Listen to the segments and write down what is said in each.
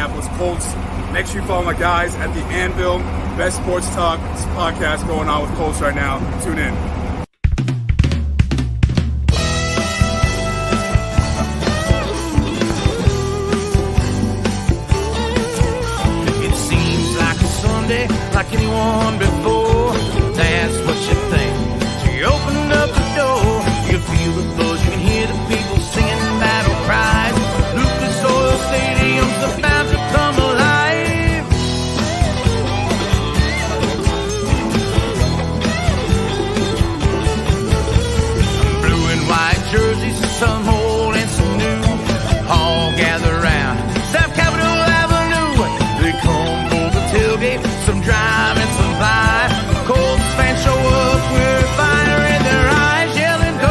Indianapolis Colts. Make sure you follow my guys at the Anvil, best sports talk podcast going on with Colts right now. Tune in. It seems like a Sunday, like anyone before. That's what you think. So you open up the door, you feel the buzz, you can hear the people singing battle cries. Lucas Oil Stadium's about to come alive. Blue and white jerseys, some old and some new, all gather round South Capitol Avenue. They come for the tailgate, some drive and some fly. Colts fans show up with fire in their eyes, yelling, "Go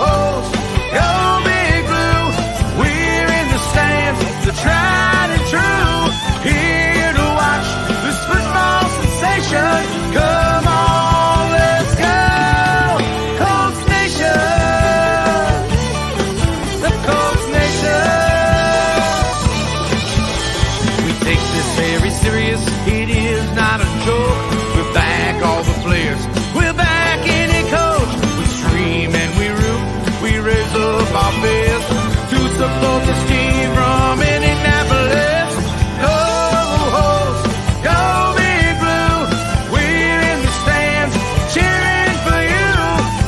Hosts, go Big Blue!" We're in the stands, the tried and true, here to watch this football sensation. Come on, let's go, Colts Nation, the Colts Nation. We take this very serious, it is not a joke. We're back, all the players, we're back in it, coach. We scream and we root, we raise up our fist to support this team from Indianapolis. Go Hosts, go Big Blue! We're in the stands cheering for you,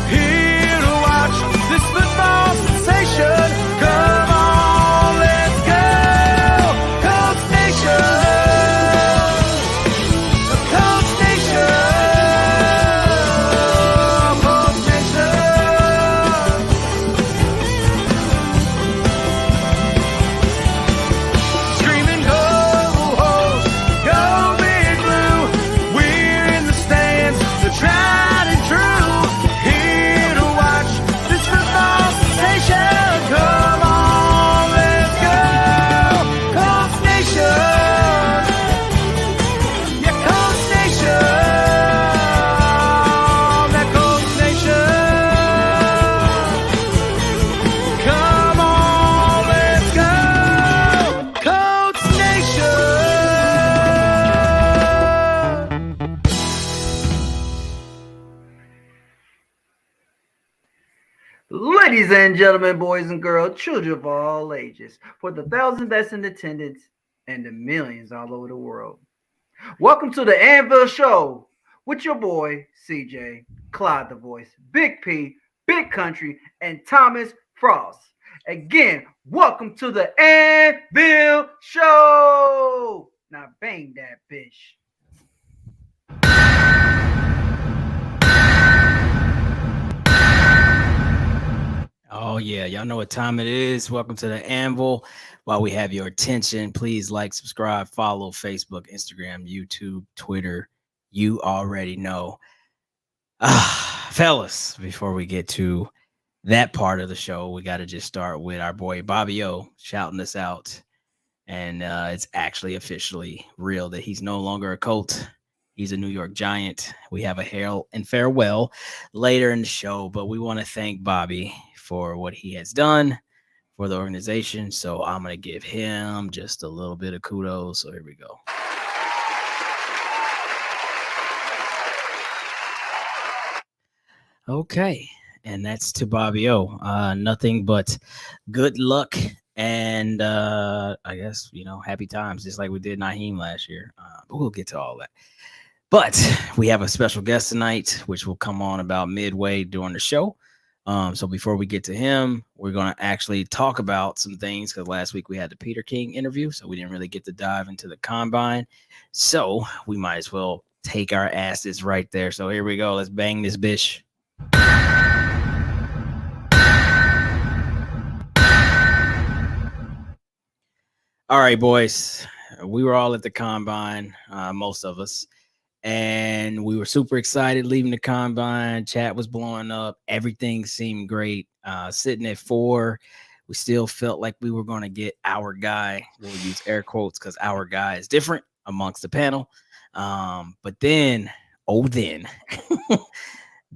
here to watch this football sensation. Come on, let's go, Colts Nation, the Colts Nation, Colts Nation. Screaming, go Hosts, go Big Blue! We're in the stands, the tried and true, here to watch this football sensation. Come on, let's go, Colts Nation, yeah, Colts Nation, that Colts Nation. Come on, let's go, Colts Nation. Ladies and gentlemen, boys and girls, children of all ages, for the thousands that's in attendance and the millions all over the world, welcome to the Anvil Show with your boy CJ, Clyde the Voice, Big P, Big Country, and Thomas Frost. Again, welcome to the Anvil Show. Now bang that bitch. Oh, yeah. Y'all know what time it is. Welcome to the Anvil. While we have your attention, please like, subscribe, follow Facebook, Instagram, YouTube, Twitter. You already know. Fellas, before we get to that part of the show, we got to just start with our boy Bobby O shouting us out. And it's actually officially real that he's no longer a Colt. He's a New York Giant. We have a hail and farewell later in the show, but we want to thank Bobby for what he has done for the organization. So I'm going to give him just a little bit of kudos. So here we go. Okay. And that's to Bobby O. Nothing but good luck and I guess, happy times, just like we did Naheem last year. But we'll get to all that. But we have a special guest tonight, which will come on about midway during the show. So before we get to him, we're going to actually talk about some things because last week we had the Peter King interview, so we didn't really get to dive into the combine. So we might as well take our asses right there. So here we go. Let's bang this bitch. All right, boys. We were all at the combine, most of us. And we were super excited leaving the combine. Chat was blowing up. Everything seemed great. Sitting at 4, we still felt like we were going to get our guy. We'll use air quotes because our guy is different amongst the panel. But then,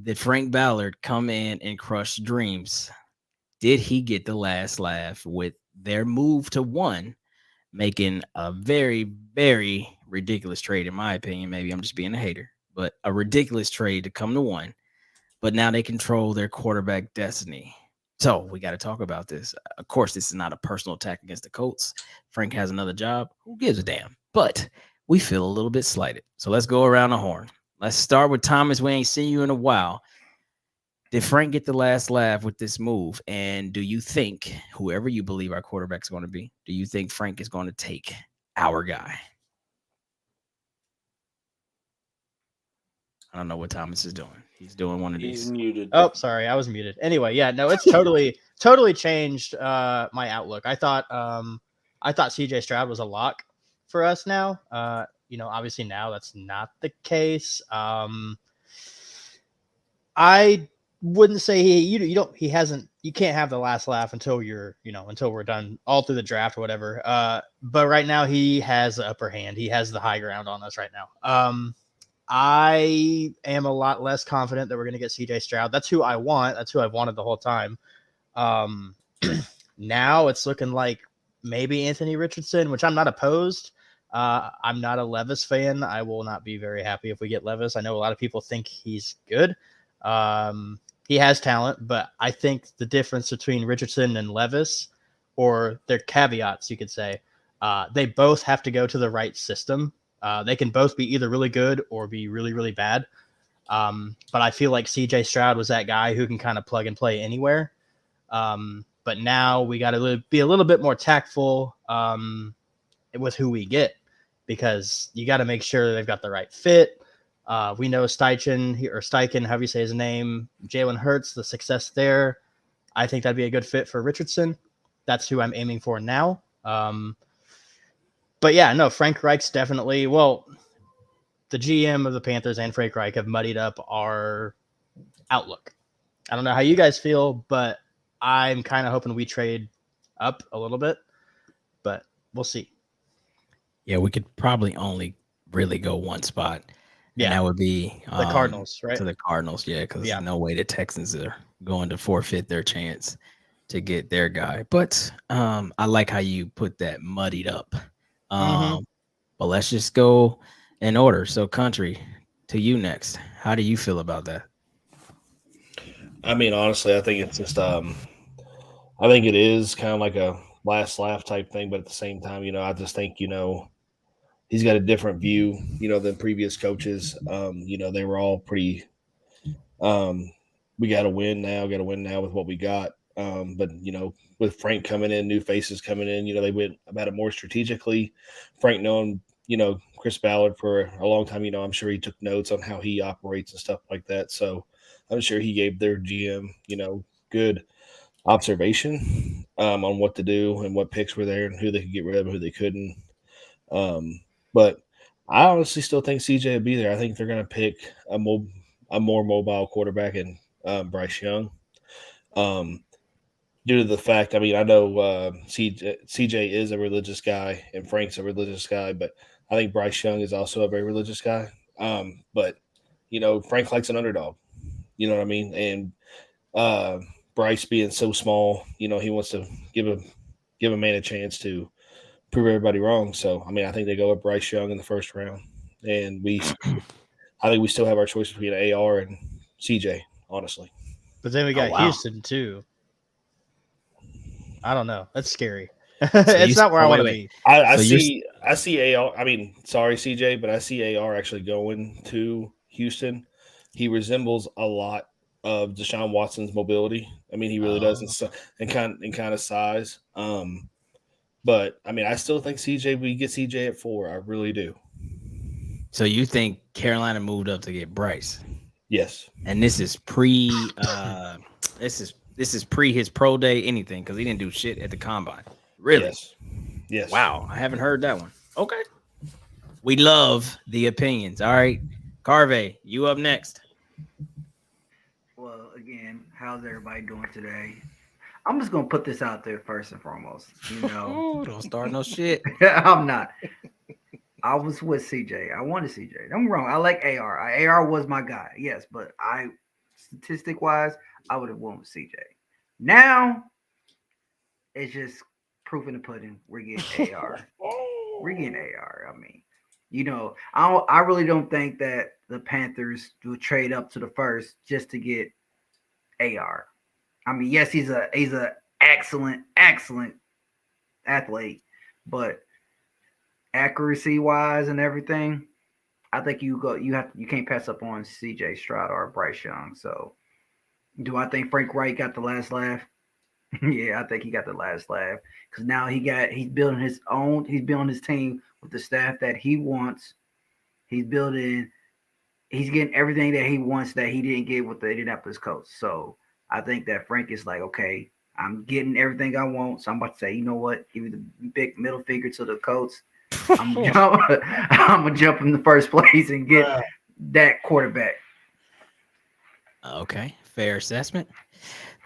did Frank Ballard come in and crush dreams? Did he get the last laugh with their move to 1? making a very, very ridiculous trade, in my opinion. Maybe I'm just being a hater, but a ridiculous trade to come to one. But now they control their quarterback destiny. So we got to talk about this. Of course, this is not a personal attack against the Colts. Frank has another job. Who gives a damn? But we feel a little bit slighted. So let's go around the horn. Let's start with Thomas. We ain't seen you in a while. Did Frank get the last laugh with this move? And do you think, whoever you believe our quarterback is going to be, do you think Frank is going to take our guy? I don't know what Thomas is doing. He's doing one of He's these. muted. Oh, sorry, I was muted. Anyway, yeah, no, it's totally changed my outlook. I thought CJ Stroud was a lock for us now. Obviously now that's not the case. I wouldn't say you can't have the last laugh until until we're done all through the draft or whatever. But right now he has the upper hand. He has the high ground on us right now. I am a lot less confident that we're going to get CJ Stroud. That's who I want. That's who I've wanted the whole time. Now it's looking like maybe Anthony Richardson, which I'm not opposed. I'm not a Levis fan. I will not be very happy if we get Levis. I know a lot of people think he's good. He has talent, but I think the difference between Richardson and Levis, or their caveats, you could say, they both have to go to the right system. They can both be either really good or be really, really bad. But I feel like CJ Stroud was that guy who can kind of plug and play anywhere. But now we got to be a little bit more tactful with who we get, because you got to make sure they've got the right fit. We know Steichen, however you say his name, Jalen Hurts, the success there. I think that'd be a good fit for Richardson. That's who I'm aiming for now. But yeah, no, Frank Reich's definitely, the GM of the Panthers and Frank Reich have muddied up our outlook. I don't know how you guys feel, but I'm kind of hoping we trade up a little bit, but we'll see. Yeah, we could probably only really go one spot. Yeah, and that would be the Cardinals, right? To the Cardinals, yeah, because Yeah. no way the Texans are going to forfeit their chance to get their guy. But I like how you put that muddied up. But let's just go in order. So, Country, to you next. How do you feel about that? I mean, honestly, I think it's just I think it is kind of like a last laugh type thing, but at the same time, I just think he's got a different view, than previous coaches. They were all pretty. We got to win now with what we got. But with Frank coming in, new faces coming in, they went about it more strategically. Frank knowing, Chris Ballard for a long time, I'm sure he took notes on how he operates and stuff like that. So I'm sure he gave their GM, good observation on what to do and what picks were there and who they could get rid of and who they couldn't. But I honestly still think CJ will be there. I think they're going to pick a more mobile quarterback in Bryce Young. Due to the fact, I know CJ is a religious guy and Frank's a religious guy, but I think Bryce Young is also a very religious guy. But Frank likes an underdog. You know what I mean? And Bryce being so small, he wants to give a man a chance to prove everybody wrong. So I think they go with Bryce Young in the first round, and I think we still have our choice between AR and CJ, honestly. But then we got Houston too. I don't know. That's scary. So it's not where I want to be. I see AR. Sorry, CJ, but I see AR actually going to Houston. He resembles a lot of Deshaun Watson's mobility. He really does, and kind of size. But I still think CJ. We get CJ at 4. I really do. So you think Carolina moved up to get Bryce? Yes. And this is pre. This is pre his pro day anything, because he didn't do shit at the combine. Really? Yes. Wow, I haven't heard that one. Okay. We love the opinions. All right, Carvey, you up next. Well, again, how's everybody doing today? I'm just gonna put this out there first and foremost. Don't start no shit. I'm not. I was with CJ. I wanted CJ. I'm wrong. I like AR. AR was my guy. Yes, but statistic wise, I would have won with CJ. Now it's just proof in the pudding. We're getting AR. We're getting AR. I mean, I really don't think that the Panthers will trade up to the first just to get AR. I mean, yes, he's a excellent athlete, but accuracy wise and everything, I think you can't pass up on CJ Stroud or Bryce Young. So, do I think Frank Reich got the last laugh? Yeah, I think he got the last laugh because now he's building his team with the staff that he wants. He's getting everything that he wants that he didn't get with the Indianapolis Colts. So I think that Frank is like, okay, I'm getting everything I want. So I'm about to say, you know what? Give me the big middle finger to the Colts. I'm gonna jump in the first place and get that quarterback. Okay, fair assessment.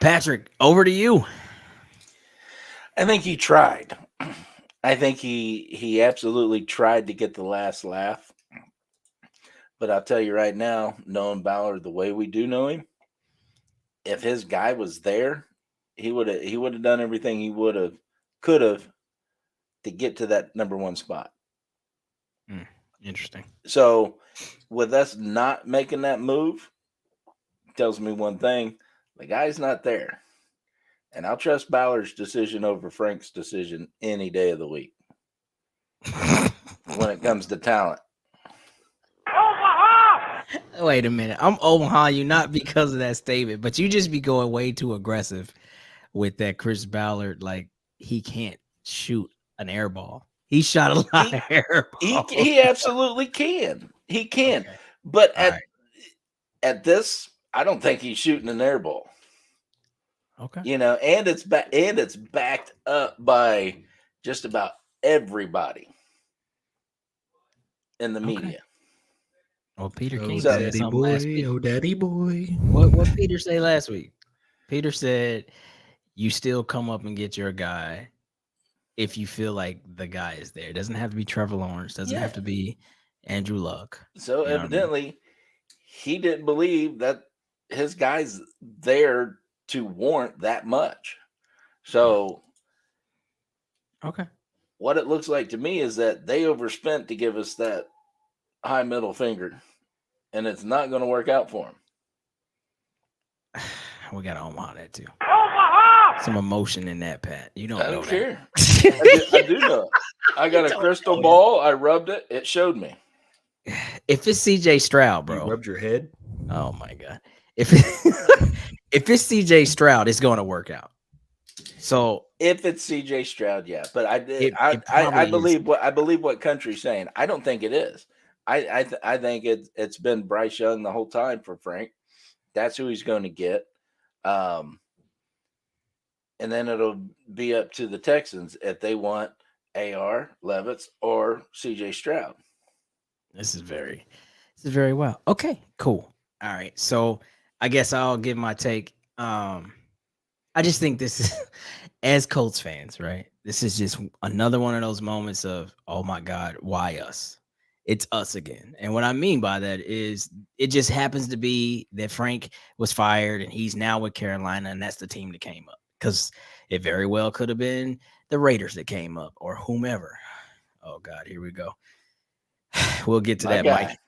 Patrick, over to you. I think he tried. I think he absolutely tried to get the last laugh. But I'll tell you right now, knowing Ballard the way we do know him, if his guy was there, he would have done everything he could have to get to that number one spot. Interesting. So with us not making that move, tells me one thing: the guy's not there. And I'll trust Ballard's decision over Frank's decision any day of the week when it comes to talent. Wait a minute. I'm Omaha you not because of that statement, but you just be going way too aggressive with that Chris Ballard. Like, he can't shoot an air ball. He shot a lot of air balls. He absolutely can. He can. Okay. But at this, I don't think he's shooting an air ball. Okay. And it's backed up by just about everybody in the media. Well, Peter King said something last week. Oh, daddy boy. What Peter say last week? Peter said, you still come up and get your guy if you feel like the guy is there. It doesn't have to be Trevor Lawrence. Doesn't have to be Andrew Luck. So evidently, he didn't believe that his guy's there to warrant that much. So, okay. What it looks like to me is that they overspent to give us that high middle finger, and it's not going to work out for him. We got to Omaha that too. Some emotion in that, Pat. You don't I know don't that. care. I do know it. I got a crystal ball. I rubbed it. It showed me. If it's CJ Stroud, bro. You rubbed your head? Oh, my God. If it's CJ Stroud, it's going to work out. So if it's CJ Stroud, yeah. But I believe what Country's saying. I don't think it is. I think it's been Bryce Young the whole time for Frank. That's who he's going to get. And then it'll be up to the Texans if they want AR, Levis, or CJ Stroud. This is very wild. Okay, cool. All right. So I guess I'll give my take. I just think this is, as Colts fans, right? This is just another one of those moments of, oh my God, why us? It's us again. And what I mean by that is it just happens to be that Frank was fired and he's now with Carolina, and that's the team that came up. Because it very well could have been the Raiders that came up or whomever. Oh, God, here we go. We'll get to that, Mike.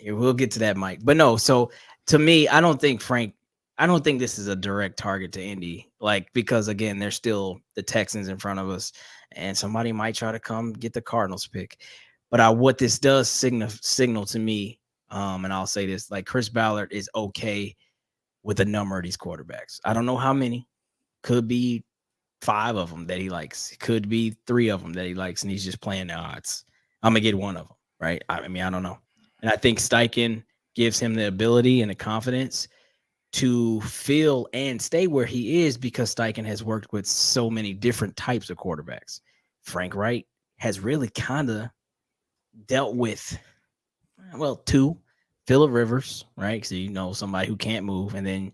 We'll get to that, Mike. But no, so to me, I don't think this is a direct target to Indy. Like, because, again, there's still the Texans in front of us, and somebody might try to come get the Cardinals pick. But what this does signal to me, and I'll say this, like, Chris Ballard is okay with a number of these quarterbacks. I don't know how many. Could be 5 of them that he likes. Could be 3 of them that he likes, and he's just playing the odds. I'm going to get one of them, right? I mean, I don't know. And I think Steichen gives him the ability and the confidence to feel and stay where he is because Steichen has worked with so many different types of quarterbacks. Frank Reich has really kind of dealt with, 2, Phillip Rivers, right? So, somebody who can't move, and then,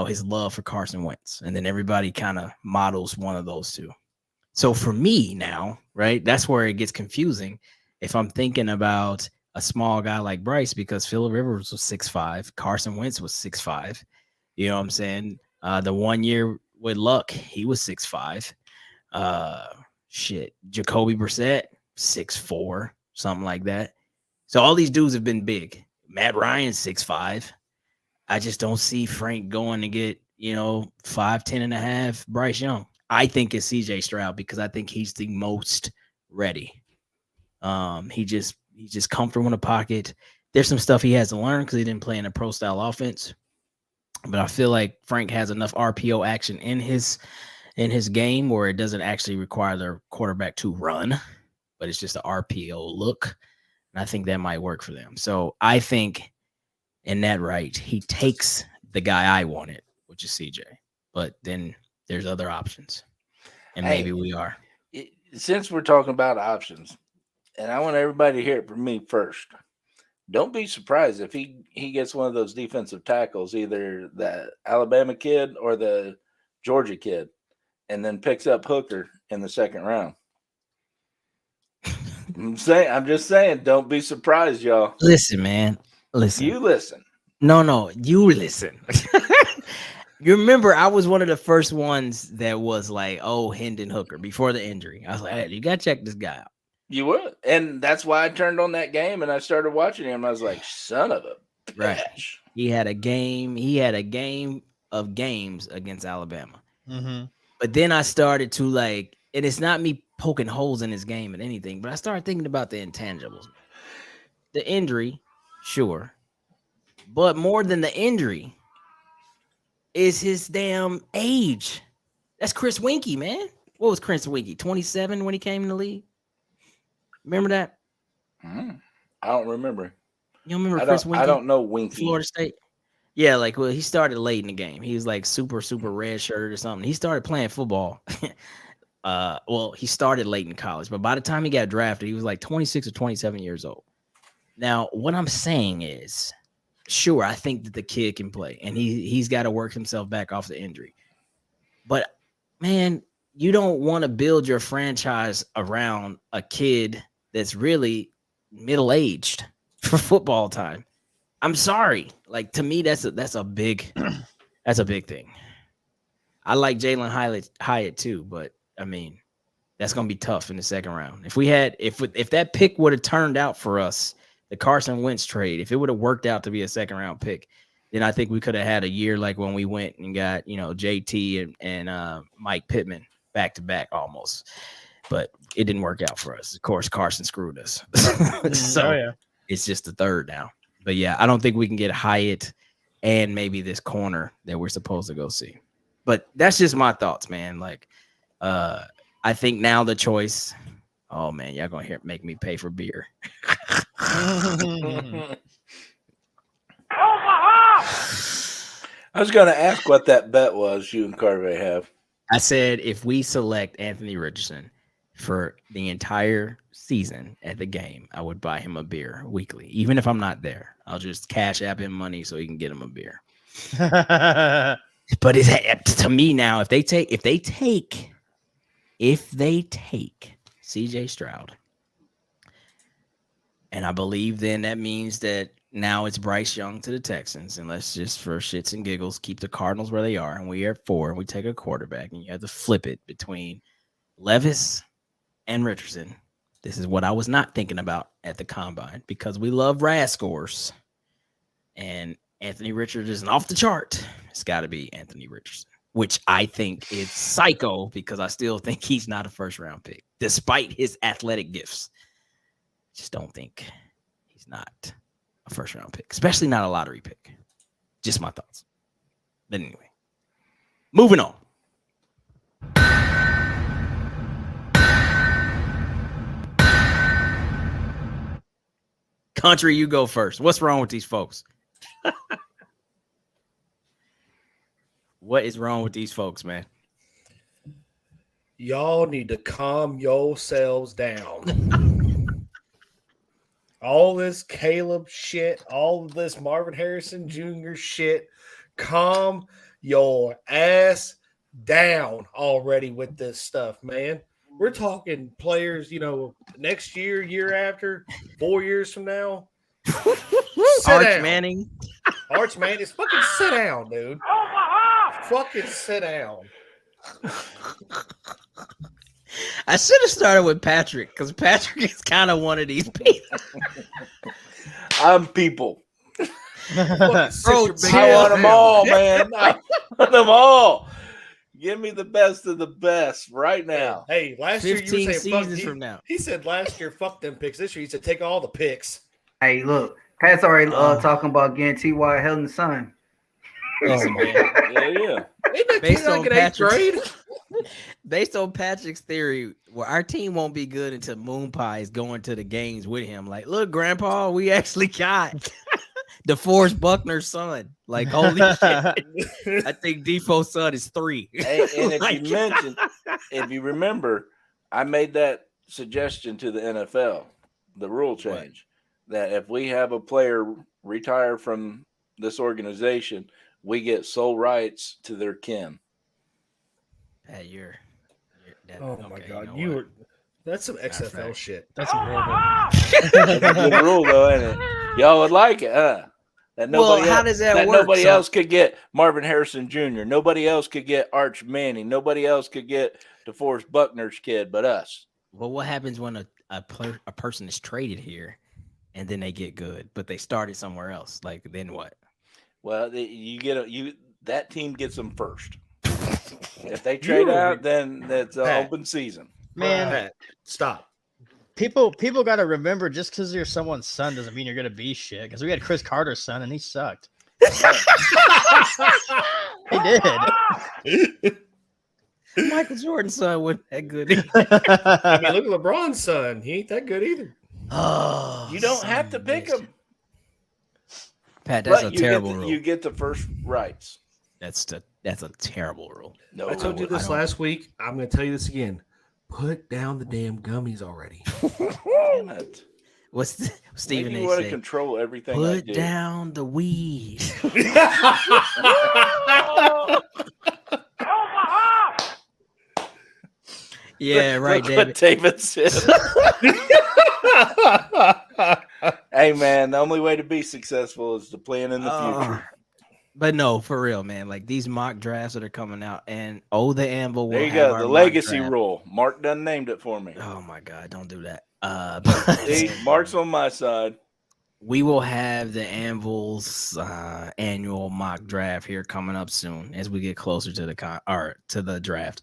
his love for Carson Wentz. And then everybody kind of models one of those 2. So for me now, right, that's where it gets confusing. If I'm thinking about a small guy like Bryce, because Phillip Rivers was 6'5", Carson Wentz was 6'5". You know what I'm saying? The 1 year with Luck, he was 6'5". Shit, Jacoby Brissett, 6'4", something like that. So all these dudes have been big. Matt Ryan, 6'5". I just don't see Frank going to get, 5'10" and a half Bryce Young. I think it's CJ Stroud because I think he's the most ready. He's just comfortable in the pocket. There's some stuff he has to learn because he didn't play in a pro style offense. But I feel like Frank has enough RPO action in his game where it doesn't actually require the quarterback to run, but it's just an RPO look. And I think that might work for them. So I think in that right, he takes the guy I wanted, which is CJ. But then there's other options. And maybe we are. Since we're talking about options, and I want everybody to hear it from me first. Don't be surprised if he gets one of those defensive tackles, either the Alabama kid or the Georgia kid, and then picks up Hooker in the second round. I'm just saying, don't be surprised, y'all. Listen, man. Listen. You listen. No, you listen. You remember I was one of the first ones that was like, oh, Hendon Hooker before the injury. I was like, hey, you got to check this guy out. You would. And that's why I turned on that game and I started watching him. I was like, son of a bitch. Right. He had a game of games against Alabama. Mm-hmm. But then I started to and it's not me poking holes in his game and anything, but I started thinking about the intangibles. The injury, sure. But more than the injury is his damn age. That's Chris Winkie, man. What was Chris Winkie? 27 when he came in the league? Remember that? I don't remember. You don't remember Chris Winkie? I don't know Winkie. Florida State. Yeah, he started late in the game. He was super red shirted or something. He started playing football. He started late in college, but by the time he got drafted, he was 26 or 27 years old. Now, what I'm saying is, sure, I think that the kid can play, and he's got to work himself back off the injury. But, man, you don't want to build your franchise around a kid that's really middle-aged for football time. I'm sorry. To me, that's a big thing. I like Jalen Hyatt too, but I mean, that's gonna be tough in the second round. If that pick would have turned out for us, the Carson Wentz trade, if it would have worked out to be a second round pick, then I think we could have had a year like when we went and got JT and Mike Pittman back to back almost. But it didn't work out for us. Of course, Carson screwed us. It's just the third now. But yeah, I don't think we can get Hyatt and maybe this corner that we're supposed to go see. But that's just my thoughts, man. I think now the choice. Oh man, y'all gonna make me pay for beer. I was gonna ask what that bet was you and Carvey have. I said if we select Anthony Richardson for the entire season at the game, I would buy him a beer weekly, even if I'm not there. I'll just cash app him money so he can get him a beer. But to me now, if they take CJ Stroud, and I believe then that means that now it's Bryce Young to the Texans, and let's just for shits and giggles keep the Cardinals where they are, and we are at 4, and we take a quarterback, and you have to flip it between Levis and Richardson. This is what I was not thinking about at the combine because we love RAS scores, and Anthony Richardson isn't off the chart. It's got to be Anthony Richardson, which I think is psycho because I still think he's not a first-round pick, despite his athletic gifts. Just don't think he's not a first-round pick, especially not a lottery pick. Just my thoughts. But anyway, moving on. Country, you go first. What's wrong with these folks? What is wrong with these folks, man? Y'all need to calm yourselves down. All this Caleb shit, all of this Marvin Harrison Jr. shit, calm your ass down already with this stuff, man. We're talking players, next year, year after, 4 years from now. Arch Manning. Arch Manning. Fucking sit down, dude. Fucking sit down. I should have started with Patrick because Patrick is kind of one of these people. I'm people. Bro, I want them all, man. I want them all. Give me the best of the best right now. Hey, last year you were 15 saying fuck seasons from now. He said last year fuck them picks. This year he said take all the picks. Hey, look, Pat's already talking about getting T.Y. held in the sun. Listen, man. Yeah. Ain't that Based kid like on in eighth grade? Based on Patrick's theory, well, our team won't be good until Moon Pie is going to the games with him. Like, look, Grandpa, we actually got DeForest Buckner's son. Like, holy shit. I think Defoe's son is 3. Hey, and if you remember, I made that suggestion to the NFL, the rule change, that if we have a player retire from this organization, we get sole rights to their kin. Hey, Oh my god, that's some XFL shit. That's horrible. That's a good rule, though, ain't it? Y'all would like it, huh? That nobody how else, does that work? Nobody else could get Marvin Harrison Jr. Nobody else could get Arch Manning. Nobody else could get DeForest Buckner's kid, but us. Well, what happens when a person is traded here and then they get good, but they started somewhere else? Like, then what? Well, that team gets them first. If they trade out, then that's an open season. Man, Pat, stop. People got to remember, just because you're someone's son doesn't mean you're going to be shit. Because we had Chris Carter's son, and he sucked. He did. Michael Jordan's son wasn't that good either. I mean, look at LeBron's son. He ain't that good either. Oh, You don't have to pick them. Pat, that's But a terrible rule. You get the first rights. That's a terrible rule. No, I told you this last week. I'm going to tell you this again. Put down the damn gummies already. Damn it. What's Stephen You A. want to say? control everything I Put do. down the weed. Yeah, right, That's what David said. Hey, man, the only way to be successful is to plan in the future. But no, for real, man. Like these mock drafts that are coming out, and the Anvil. There you go, the legacy rule. Mark done named it for me. Oh my God, don't do that. See, Mark's on my side. We will have the Anvil's annual mock draft here coming up soon as we get closer to the draft.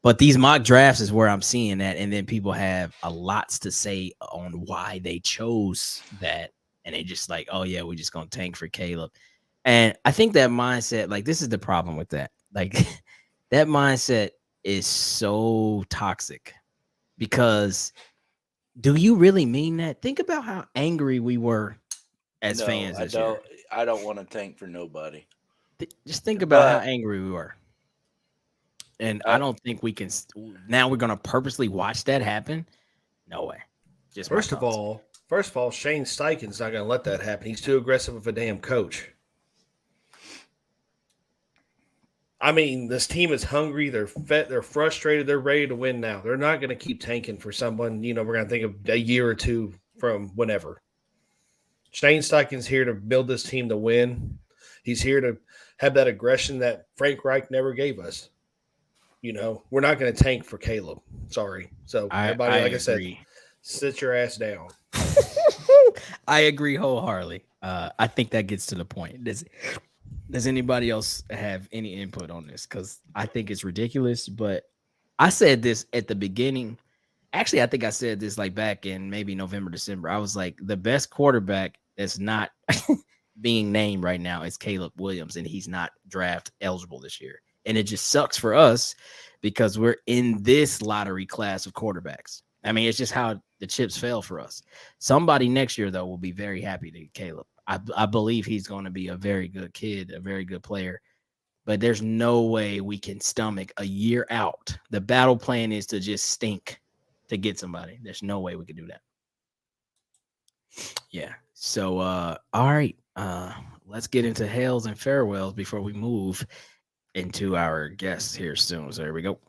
But these mock drafts is where I'm seeing that, and then people have a lots to say on why they chose that, and they just like, oh yeah, we're just gonna tank for Caleb. And I think that mindset, like this is the problem with that. Like that mindset is so toxic because do you really mean that? Think about how angry we were as fans this year. I don't want to tank for nobody. Just think about how angry we were. And I don't think we can. Now we're going to purposely watch that happen. No way. Just First of all, Shane Steichen's not going to let that happen. He's too aggressive of a damn coach. I mean, this team is hungry. They're frustrated. They're ready to win now. They're not going to keep tanking for someone. We're going to think of a year or two from whenever. Shane Steichen's here to build this team to win. He's here to have that aggression that Frank Reich never gave us. We're not going to tank for Caleb. Sorry. So everybody, like I said, sit your ass down. I agree wholeheartedly. I think that gets to the point. Does anybody else have any input on this? Because I think it's ridiculous. But I said this at the beginning. Actually, I think I said this like back in maybe November, December. I was like, the best quarterback that's not being named right now is Caleb Williams, and he's not draft eligible this year. And it just sucks for us because we're in this lottery class of quarterbacks. I mean, it's just how the chips fell for us. Somebody next year, though, will be very happy to get Caleb. I believe he's going to be a very good kid, a very good player. But there's no way we can stomach a year out. The battle plan is to just stink to get somebody. There's no way we could do that. Yeah. So, all right. Let's get into hails and farewells before we move into our guests here soon. So here we go.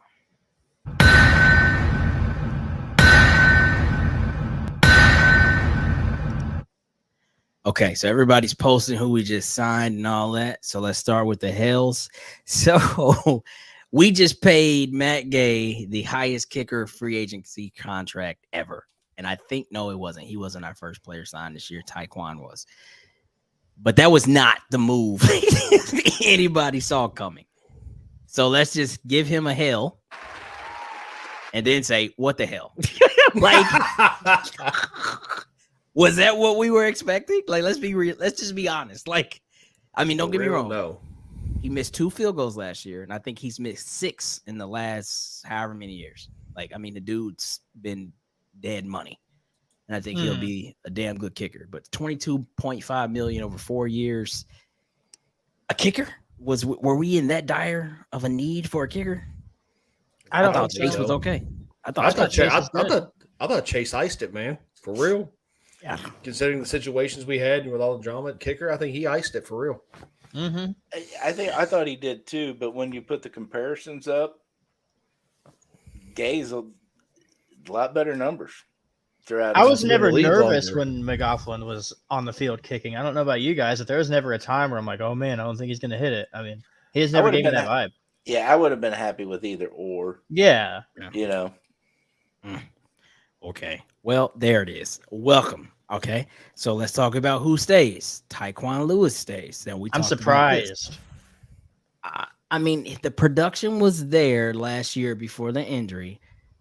Okay, so everybody's posting who we just signed and all that. So let's start with the hails. So We just paid Matt Gay the highest kicker free agency contract ever. And I think, no, it wasn't. He wasn't our first player signed this year. Taekwon was. But that was not the move anybody saw coming. So let's just give him a hell and then say, what the hell? Like, was that what we were expecting? Like, let's be real. Let's just be honest. Like, I mean, don't get me wrong. No. He missed 2 field goals last year, and I think he's missed 6 in the last however many years. Like, I mean, the dude's been dead money, and I think he'll be a damn good kicker. But $22.5 million over 4 years, a kicker? Were we in that dire of a need for a kicker? I thought Chase was okay. I thought Chase iced it, man. For real. Yeah. Considering the situations we had with all the drama at kicker, I think he iced it for real. Mm-hmm. I thought he did too, but when you put the comparisons up, Gay's a lot better numbers throughout. I was never nervous longer. when McLaughlin was on the field kicking. I don't know about you guys, but there was never a time where I'm like, oh man, I don't think he's going to hit it. I mean, he has never gave me that vibe. Yeah, I would have been happy with either or. Yeah. You know. Okay. Well, there it is. Welcome. Okay. So let's talk about who stays. Taekwon Lewis stays. Then I'm surprised. I mean, the production was there last year before the injury.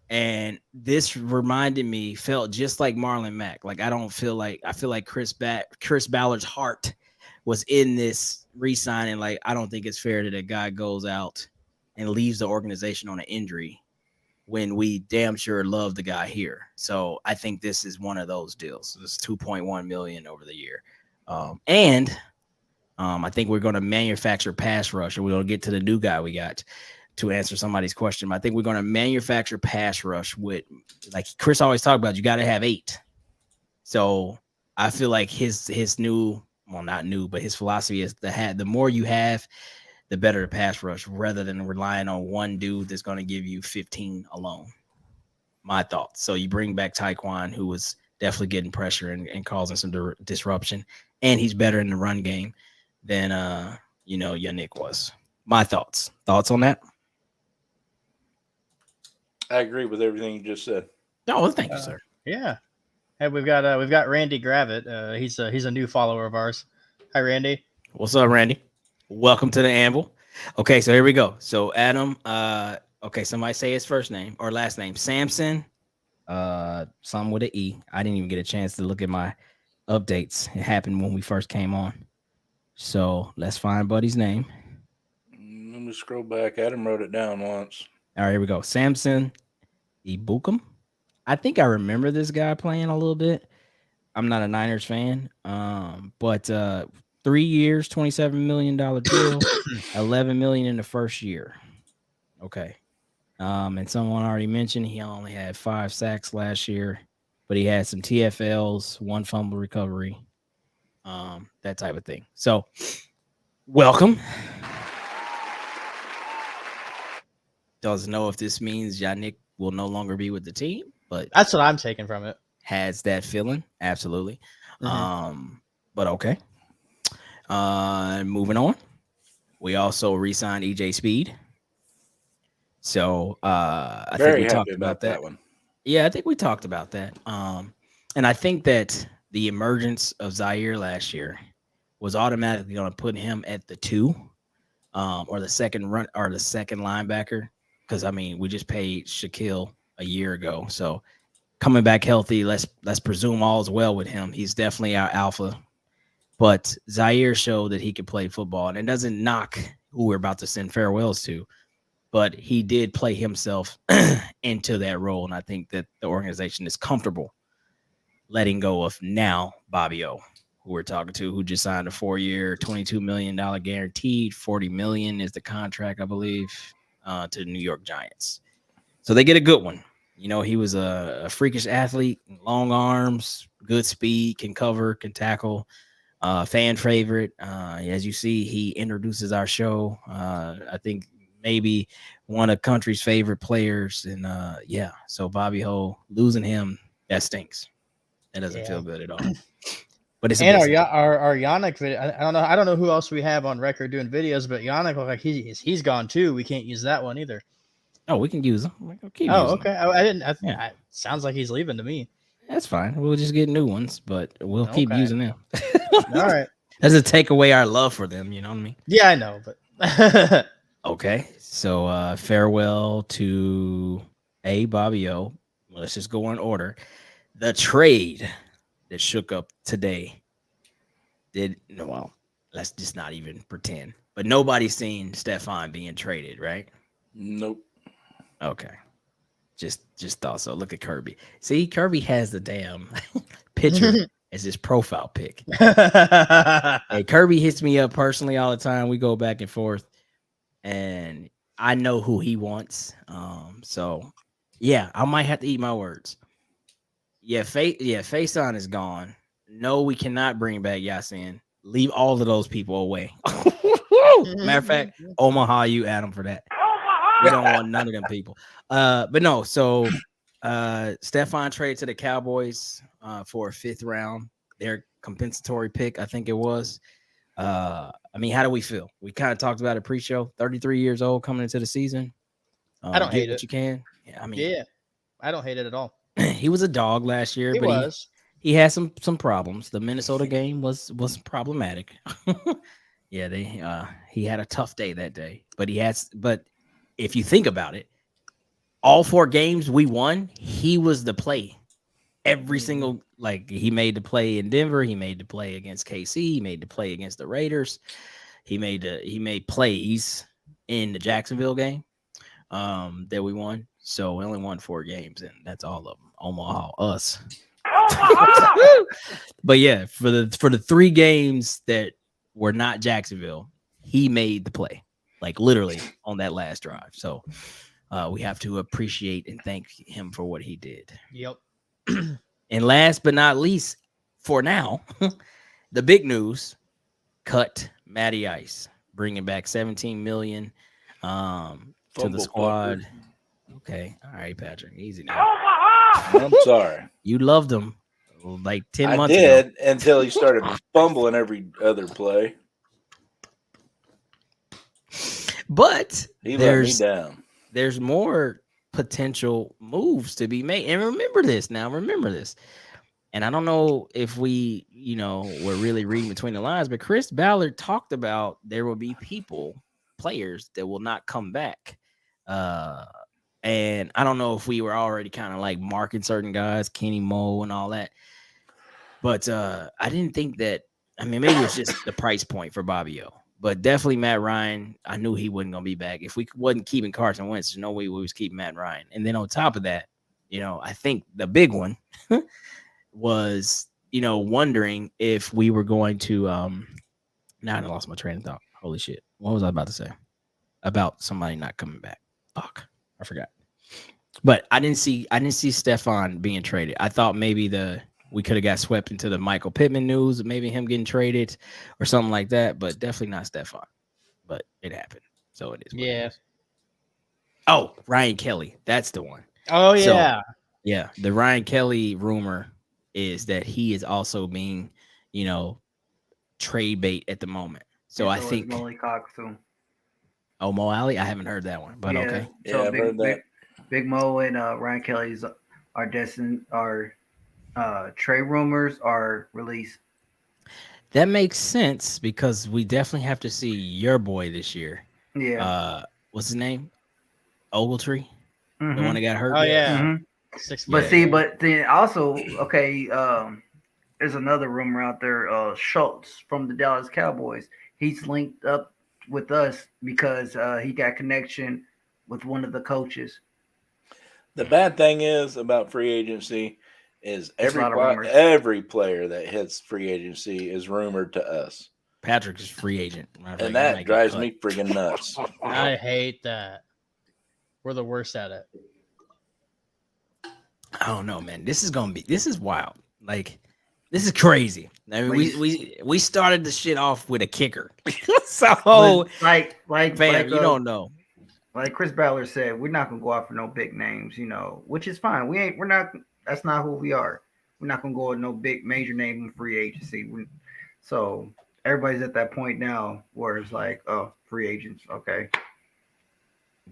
And this felt just like Marlon Mack. Like, I feel like Chris Ballard's heart was in this re-signing. Like, I don't think it's fair that a guy goes out and leaves the organization on an injury when we damn sure love the guy here. So I think this is one of those deals. It's $2.1 million over the year. And I think we're going to manufacture pass rush, and we're going to get to the new guy we got to answer somebody's question. I think we're going to manufacture pass rush with, like Chris always talked about, you got to have 8. So I feel like his new, well, not new, but his philosophy is the more you have, the better the pass rush, rather than relying on one dude that's going to give you 15 alone. My thoughts. So you bring back Taekwon, who was definitely getting pressure and causing some disruption, and he's better in the run game than Yannick was. My thoughts. Thoughts on that? I agree with everything you just said. Oh, well, thank you, sir. Yeah. Hey, we've got Randy Gravitt. He's a new follower of ours. Hi, Randy. What's up, Randy? Welcome to the Anvil. Okay, so here we go. So Adam, okay, somebody say his first name or last name. Samson, some with an E. I didn't even get a chance to look at my updates. It happened when we first came on. So let's find Buddy's name. Let me scroll back. Adam wrote it down once. All right, here we go. Samson Ibukum. I think I remember this guy playing a little bit. I'm not a Niners fan, but 3 years, $27 million deal, $11 million in the first year. Okay. And someone already mentioned he only had 5 sacks last year, but he had some TFLs, 1 fumble recovery, that type of thing. So, welcome. Doesn't know if this means Yannick will no longer be with the team, but that's what I'm taking from it. Has that feeling, absolutely. But okay. Moving on. We also re-signed EJ Speed. So I think we talked about that one. Yeah, I think we talked about that. And I think that the emergence of Zaire last year was automatically going to put him at the 2, or the second linebacker. Because I mean, we just paid Shaquille a year ago, so coming back healthy, let's presume all's well with him. He's definitely our alpha. But Zaire showed that he could play football, and it doesn't knock who we're about to send farewells to, but he did play himself into that role, and I think that the organization is comfortable letting go of now Bobby O, who we're talking to, who just signed a 4-year, $22 million guaranteed, $40 million is the contract, I believe, to the New York Giants. So they get a good one. You know, he was a freakish athlete, long arms, good speed, can cover, can tackle, fan favorite. As you see, he introduces our show. I think maybe one of country's favorite players. And yeah, so Bobby Ho, losing him, that stinks. That doesn't feel good at all. But it's a And business. our Yannick video. I don't know who else we have on record doing videos, but Yannick look like he's gone too. We can't use that one either. Oh, we can use them. Keep Oh, using okay. them. I didn't. Yeah. Sounds like he's leaving to me. That's fine. We'll just get new ones, but we'll keep Okay. using them. All right. Doesn't take away our love for them, you know what I mean? Yeah, I know, but Okay. So farewell to Bobby O. Let's just go in order. The trade that shook up today let's just not even pretend. But nobody's seen Stefan being traded, right? Nope. Okay. Just thought so. Look at Kirby. See, Kirby has the damn picture as his profile pic. Hey, Kirby hits me up personally all the time. We go back and forth, and I know who he wants. So yeah, I might have to eat my words. Yeah, Faison is gone. No, we cannot bring back Yasin. Leave all of those people away. Matter of fact, Omaha, you Adam for that. We don't want none of them people. But no, so Stefan traded to the Cowboys for a 5th round, their compensatory pick, I think it was. I mean, how do we feel? We kind of talked about it pre-show. 33 years old coming into the season. I don't hate what it. You can. Yeah, I mean, yeah, I don't hate it at all. he was a dog last year, but he had some problems. The Minnesota game was problematic. Yeah, he had a tough day that day, but if you think about it, all 4 games we won, he was the play. Every single, like, he made the play in Denver, he made the play against KC, he made the play against the Raiders, he made plays in the Jacksonville game that we won. So we only won 4 games, and that's all of them. Omaha, us. But yeah, for the 3 games that were not Jacksonville, he made the play, like literally on that last drive. So we have to appreciate and thank him for what he did. Yep. And last but not least, for now, the big news: cut Matty Ice, bringing back $17 million to the squad. Fucker. Okay, all right, Patrick, easy now. I'm sorry. You loved him like 10 months I ago. did until he started fumbling every other play. But He let me down. There's more potential moves to be made. And remember this. And I don't know if we, we're really reading between the lines, but Chris Ballard talked about there will be players that will not come back. And I don't know if we were already kind of like marking certain guys, Kenny Moe and all that. But I didn't think that. I mean, maybe it was just the price point for Bobby O. But definitely Matt Ryan. I knew he wasn't going to be back. If we wasn't keeping Carson Wentz, there's no way we was keeping Matt Ryan. And then on top of that, I think the big one was, wondering if we were going to now I lost my train of thought. Holy shit. What was I about to say? About somebody not coming back. Fuck. I forgot. But I didn't see Stefan being traded. I thought maybe we could have got swept into the Michael Pittman news, maybe him getting traded or something like that, but definitely not Stefan. But it happened. So it is. Yeah. Oh, Ryan Kelly. That's the one. Oh, yeah. So, yeah. The Ryan Kelly rumor is that he is also being, trade bait at the moment. So I think Molly Cox too. Oh, Mo Alley? I haven't heard that one, but okay. So Yeah, I've heard that. Big Mo and Ryan Kelly's trade rumors are released. That makes sense because we definitely have to see your boy this year. Yeah. What's his name? Ogletree? Mm-hmm. The one that got hurt? Oh, yeah. Mm-hmm. But then also, okay, there's another rumor out there. Schultz from the Dallas Cowboys. He's linked up with us because he got connection with one of the coaches. The bad thing is about free agency is every player that hits free agency is rumored to us. Patrick is free agent. And that drives me freaking nuts. I hate that. We're the worst at it. I don't know, man. This is wild. Like, this is crazy. I mean, we started the shit off with a kicker. So like you don't know. Like Chris Ballard said, we're not gonna go out for no big names, which is fine. We're not. That's not who we are. We're not gonna go with no big major name in free agency. So everybody's at that point now where it's like, oh, free agents, okay.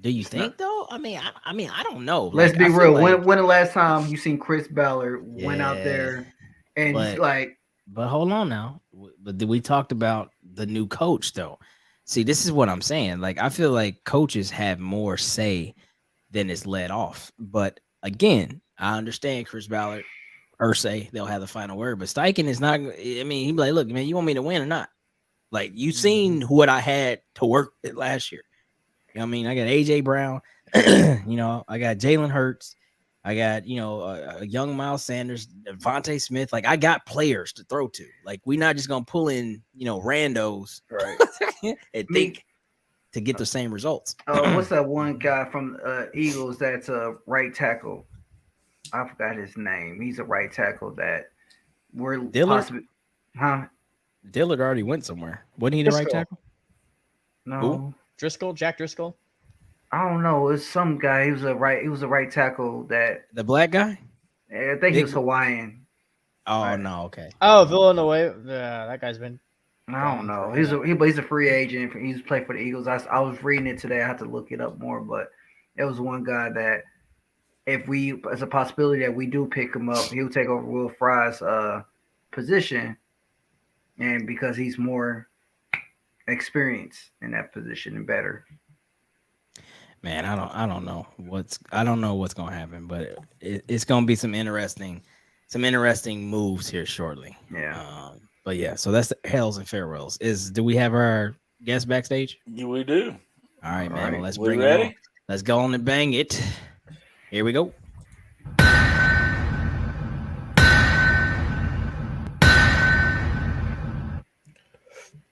Do you think though? I mean, I don't know. Let's Like, be I feel real. like, When the last time you seen Chris Ballard went out yeah, there and but like, but hold on now. But we talked about the new coach though. See, this is what I'm saying. Like, I feel like coaches have more say than is let off. But again, I understand Chris Ballard per se, they'll have the final word. But Steichen is not. I mean, he'd be like, look, man, you want me to win or not? Like, you seen what I had to work with last year. You know what I mean? I got AJ Brown. You know, I got Jalen Hurts. I got, you know, a young Miles Sanders, Devontae Smith. Like, I got players to throw to. Like, we're not just gonna pull in, you know, randos right. and think to get the same results. What's that one guy from Eagles that's a right tackle? I forgot his name. He's a right tackle that we're Dillard? possibly, huh? Dillard already went somewhere. Wasn't he the right Driscoll. tackle? No, Jack Driscoll. I don't know. It's some guy. He was a right tackle that The black guy? I think he was Hawaiian. Oh Right. no, okay. Oh, Villanueva. Yeah, that guy's been. I don't know. He's a free agent. He's played for the Eagles. I was reading it today. I had to look it up more, but it was one guy that if we, it's a possibility that we do pick him up, he'll take over Will Fry's position, and because he's more experienced in that position and better. Man, I don't know what's gonna happen, but it's gonna be some interesting moves here shortly. Yeah. But yeah, so that's the hails and farewells. Do we have our guest backstage? Yeah, we do. All right, man. Well, let's We bring it ready? on. Let's go on and bang it. Here we go.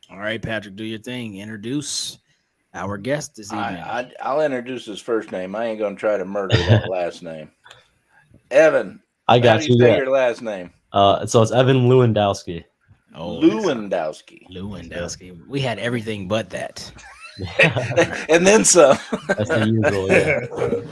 All right, Patrick, do your thing. Introduce our guest this evening. I'll introduce his first name. I ain't gonna try to murder that last name. Evan. I got how do you you. say Yeah. your last name? So it's Evan Lewandowski. Oh, Lewandowski. We had everything but that. And then some. That's the usual.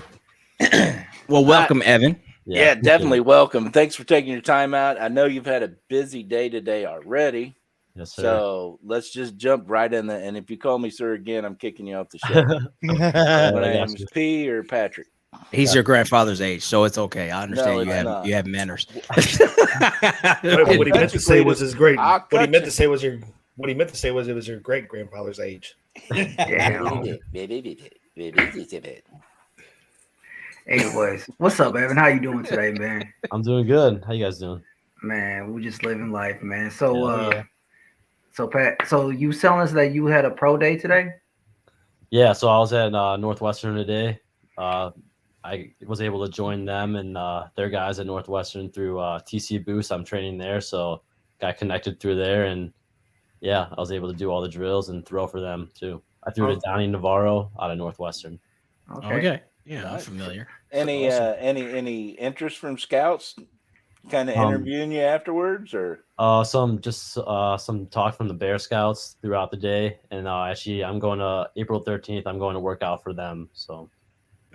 Yeah. Well, welcome, Evan. Yeah, definitely welcome. Thanks for taking your time out. I know you've had a busy day today already. Yes, sir. So let's just jump right in there. And if you call me sir again, I'm kicking you off the show. My name is P or Patrick. He's your grandfather's age, so it's okay. I understand No, you have manners. What he meant to say was his great. I'll What he cut meant you. to say was your. What he meant to say was it was your great grandfather's age. Damn. Anyways, what's up, Evan? How you doing today, man? I'm doing good. How you guys doing? Man, we just living life, man. So, Yeah. so Pat, so you telling us that you had a pro day today? Yeah. So I was at Northwestern today. I was able to join them and their guys at Northwestern through TC Boost. I'm training there, so got connected through there, and yeah, I was able to do all the drills and throw for them too. I threw to Donnie Navarro out of Northwestern. Okay. Yeah, I'm familiar. Any interest from scouts kind of interviewing you afterwards, or Some talk from the Bear Scouts throughout the day, and actually I'm going to April 13th. I'm going to work out for them. So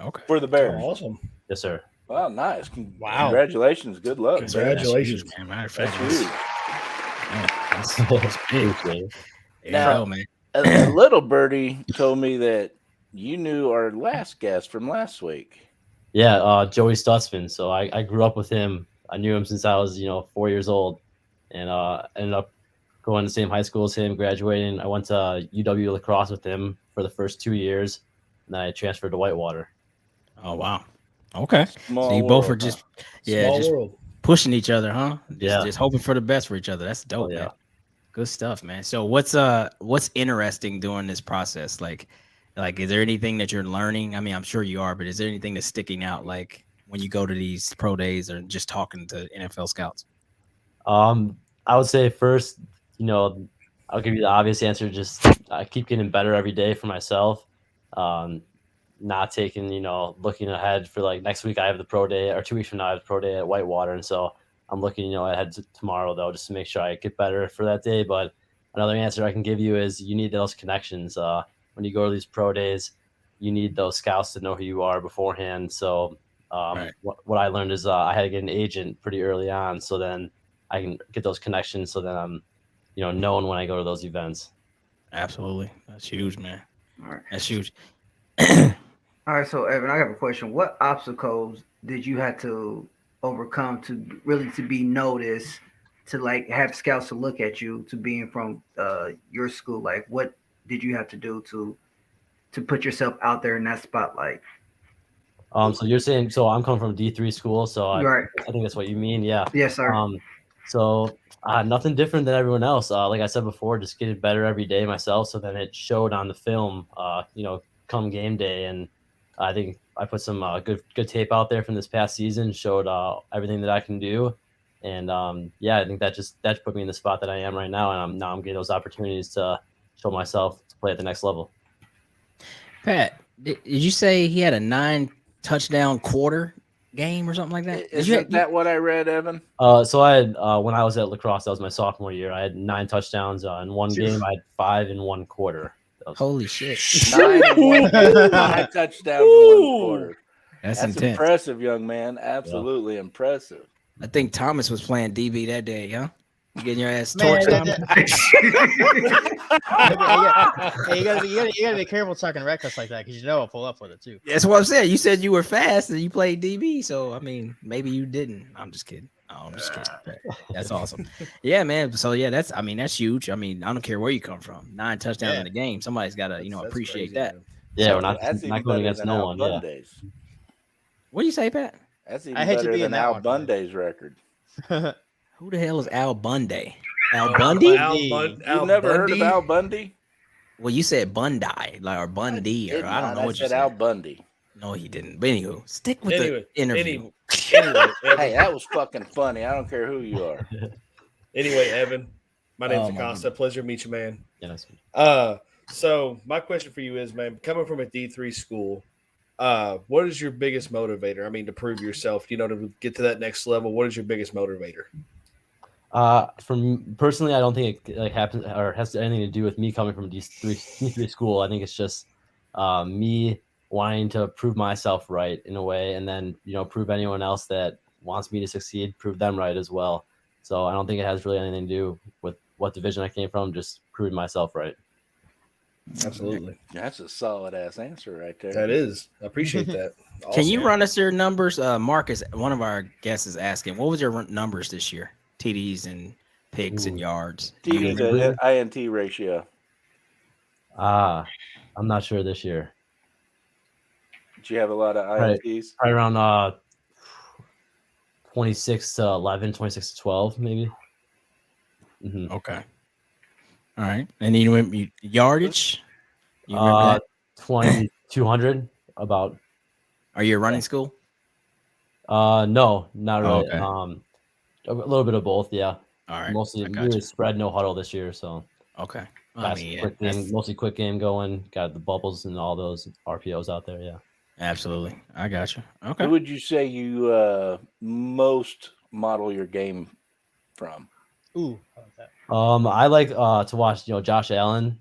Okay. for the Bears? Awesome. yes, sir. Wow, nice. Wow. Congratulations. Good luck. Congratulations. That's huge, man. Matter of That's fact, huge. that's big. Appreciate it. There Now- you go, man. A little birdie told me that you knew our last guest from last week. Yeah, Joey Stutzman. So I grew up with him. I knew him since I was 4 years old, and ended up going to the same high school as him. Graduating, I went to UW lacrosse with him for the first 2 years, and then I transferred to Whitewater. Oh wow. Okay. Small So you both world, are just Small just world. pushing each other, huh? Yeah. Just hoping for the best for each other. That's dope, Oh, yeah. man. Good stuff, man. So what's interesting during this process? Like is there anything that you're learning? I mean, I'm sure you are, but is there anything that's sticking out like when you go to these pro days or just talking to NFL scouts? I would say first, I'll give you the obvious answer. Just I keep getting better every day for myself. Not taking, looking ahead for like next week I have the pro day, or 2 weeks from now I have the pro day at Whitewater. And so I'm looking, ahead to tomorrow though, just to make sure I get better for that day. But another answer I can give you is you need those connections. When you go to these pro days, you need those scouts to know who you are beforehand. So Right. What I learned is I had to get an agent pretty early on, so then I can get those connections. So then I'm, known when I go to those events. Absolutely. That's huge, man. All right. That's huge. All right, so Evan, I have a question. What obstacles did you have to overcome to really to be noticed, to like have scouts to look at you, to being from your school? Like, what did you have to do to put yourself out there in that spotlight? So you're saying, so I'm coming from D3 school, so Right. I think that's what you mean. Yeah. Yes, sir. So nothing different than everyone else. Like I said before, just getting better every day myself. So then it showed on the film, come game day. And I think I put some good tape out there from this past season, showed everything that I can do. And I think that put me in the spot that I am right now. And I'm getting those opportunities to show myself to play at the next level. Pat, did you say he had a 9-touchdown quarter game or something like that? Isn't that what I read, Evan? So I had when I was at lacrosse, that was my sophomore year. I had 9 touchdowns in one game. I had 5 in one quarter. Holy shit! 9 touchdowns in one quarter. That's intense. Impressive, young man. Absolutely impressive. I think Thomas was playing DB that day, huh? You getting your ass Man, torched? you gotta be careful talking reckless like that because I'll pull up with it too. That's what I'm saying. You said you were fast and you played DB, so I mean, maybe you didn't. I'm just kidding. Oh, I'm just kidding. That's awesome. Yeah, man. So yeah, that's huge. I mean, I don't care where you come from. 9 touchdowns in a game. Somebody's got to appreciate that. Yeah, we're that's not going against no one. Yeah. What do you say, Pat? That's even better than Al Bunday's record. Who the hell is Al Bundy? Al Bundy? You've never heard of Al Bundy? Well, you said Bundy, or Bundy, or I don't know what you said. Al Bundy. No, he didn't. But anywho, stick with the interview. Hey, that was fucking funny. I don't care who you are. Anyway, Evan, my name's Acosta. Pleasure to meet you, man. Yeah, nice to meet you. So my question for you is, man, coming from a D3 school, what is your biggest motivator? I mean, to prove yourself, to get to that next level, what is your biggest motivator? From personally, I don't think it happens or has anything to do with me coming from D3 school. I think it's just me wanting to prove myself right in a way, and then prove anyone else that wants me to succeed, prove them right as well. So I don't think it has really anything to do with what division I came from. Just proving myself right. Absolutely. That's a solid ass answer right there. That is. I appreciate that. Awesome. Can you run us your numbers? Marcus, one of our guests, is asking, what was your numbers this year? TDs and picks and yards. TD to INT ratio. I'm not sure this year. Did you have a lot of INTs? Probably around 26 to 11, 26 to 12, maybe. Mm-hmm. Okay. All right. And then you went yardage? 2,200 about. Are you a running school? No, not really. Okay. A little bit of both, yeah. All right. Mostly really spread, no huddle this year, so. Okay. Mostly quick game going. Got the bubbles and all those RPOs out there, yeah. Absolutely. I got you. Okay. Who would you say you most model your game from? Ooh, I like that. I like to watch, Josh Allen.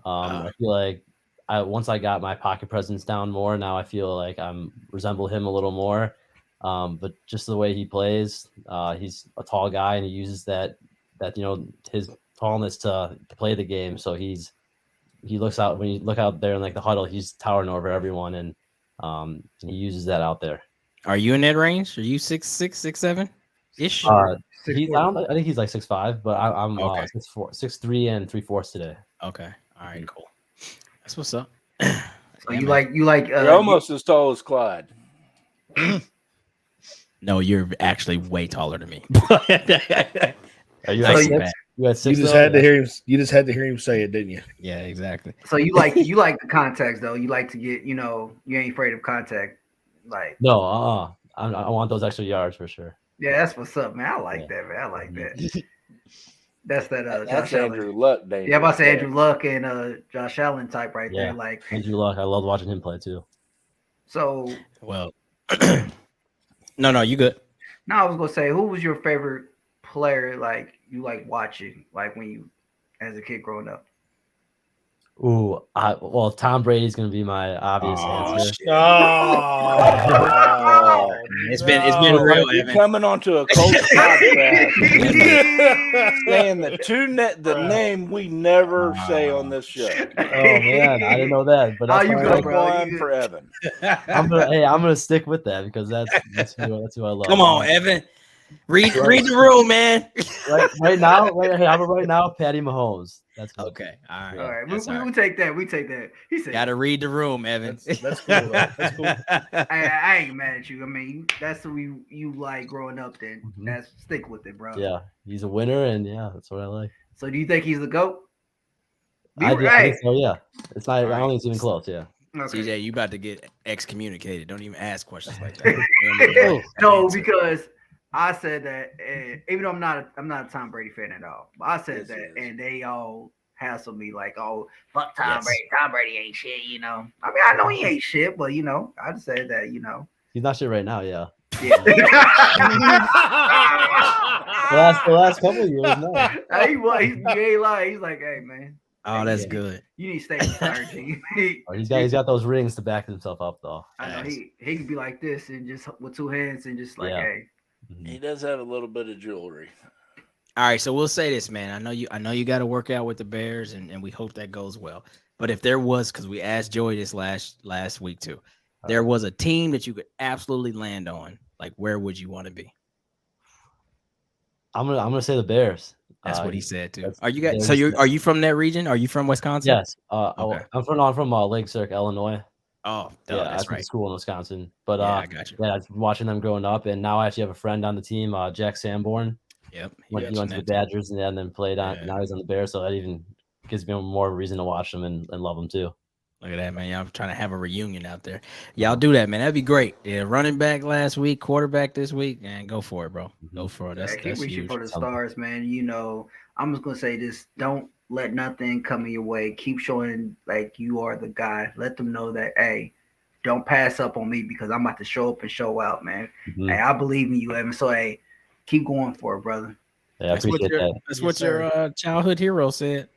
I feel like once I got my pocket presence down more, now I feel like I'm resemble him a little more. But just the way he plays, he's a tall guy and he uses that his tallness to play the game. So he looks out when you look out there in like the huddle, he's towering over everyone, and he uses that out there. Are you in that range? Are you 6'6", 6'7" ish? I think he's like 6'5", but I'm 6'4", 6'3" and 3/4 today. Okay, all right, cool. That's what's up. So you like you're almost as tall as Clyde. No, you're actually way taller than me. Are you like six? You had 6. You just had to hear him. You just had to hear him say it, didn't you? Yeah, exactly. So you like the contacts though. You like to get you ain't afraid of contact. Like no, I want those extra yards for sure. Yeah, that's what's up, man. I like that, man. I like that. That's that. That's Josh Andrew Allen. Luck, David. Yeah, I'm about to say Andrew Luck and Josh Allen type right there. Like Andrew Luck, I loved watching him play too. So no, you good. No, I was gonna say, who was your favorite player? Like you like watching, like when you as a kid growing up. Well, Tom Brady's going to be my obvious answer. Oh, It's been real, You're Evan. coming onto a Colts podcast saying the name we never say on this show. Oh man, I didn't know that. But that's you fine. go, Take bro. one for Evan. I'm gonna stick with that because that's who I love. Come on, Evan. Read the room, man. Right now, how about right now, Patty Mahomes. That's good. Okay, all right. All right, That's all we right. take that. We take that. He said, Gotta read the room, Evan. That's cool, though. That's cool. I ain't mad at you. I mean, that's who you like growing up. Then that's stick with it, bro. Yeah, he's a winner, and yeah, that's what I like. So do you think he's the GOAT? I think so. Yeah, it's not. I don't think it's even close. Yeah. Okay. CJ, you about to get excommunicated. Don't even ask questions like that. No, because I said that, even though I'm not a Tom Brady fan at all, but I said that, and they all hassled me like, "Oh, fuck Tom Brady. Tom Brady ain't shit." You know, I mean, I know he ain't shit, but you know, I just said that. You know, He's not shit right now. Yeah. yeah. the last couple of years, no. He ain't lying. He's like, "Hey, man." Oh, that's good. You need to stay retired, G. He's got those rings to back himself up, though. I know he could be like this and just with two hands and just like, hey. He does have a little bit of jewelry. All right, so we'll say this, man. I know you got to work out with the Bears, and we hope that goes well. But if there was, because we asked Joey this last week too, there was a team that you could absolutely land on, like where would you want to be? I'm gonna say the Bears. That's what he said too. Are you from that region? Are you from Wisconsin? Yes. Okay. I'm from Lake Cirque, Illinois. Oh, yeah, that's right. School in Wisconsin. But I got you. Yeah, watching them growing up, and now I actually have a friend on the team, Jack Sanborn. Yep. He went to the Badgers and then played on. Yeah. Now he's on the Bears, so that even gives me more reason to watch them and love them too. Look at that, man. Y'all trying to have a reunion out there. Y'all do that, man. That'd be great. Yeah, running back last week, quarterback this week, and go for it, bro. Go for it. That's huge. For the stars, man. You know, I'm just gonna say this: don't let nothing come in your way. Keep showing like you are the guy. Let them know that, hey, don't pass up on me because I'm about to show up and show out, man. Hey, I believe in you, Evan. So, hey, keep going for it, brother. Yeah, that's what your childhood hero said